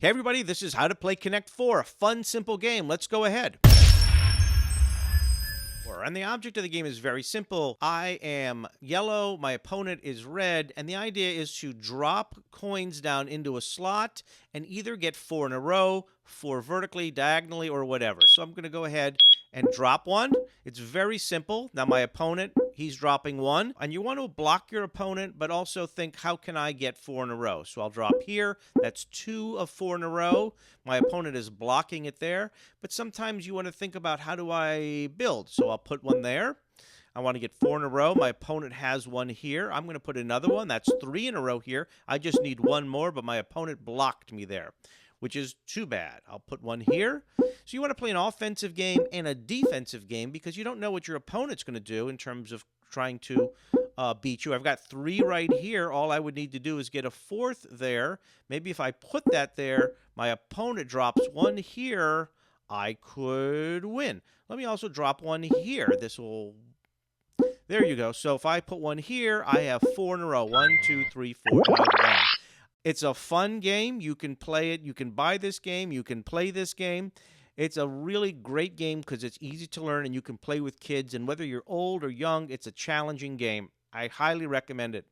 Hey everybody, this is How to Play Connect 4, a fun, simple game. Let's go ahead. And the object of the game is very simple. I am yellow, my opponent is red, and the idea is to drop coins down into a slot and either get 4 in a row, 4 vertically, diagonally, or whatever. So I'm going to go ahead and drop one. It's very simple. Now my opponent, he's dropping 1. And you want to block your opponent, but also think, how can I get 4 in a row? So I'll drop here. That's 2 of 4 in a row. My opponent is blocking it there. But sometimes you want to think about, how do I build? So I'll put one there. I want to get 4 in a row. My opponent has 1 here. I'm going to put another one. That's 3 in a row here. I just need 1 more, but my opponent blocked me there, which is too bad. I'll put 1 here. So you want to play an offensive game and a defensive game because you don't know what your opponent's going to do in terms of trying to beat you. I've got 3 right here. All I would need to do is get a 4th there. Maybe if I put that there, my opponent drops 1 here, I could win. Let me also drop 1 here. There you go. So if I put 1 here, I have 4 in a row. 1, 2, 3, 4. And I've won. It's a fun game. You can play it. You can buy this game. You can play this game. It's a really great game because it's easy to learn and you can play with kids. And whether you're old or young, it's a challenging game. I highly recommend it.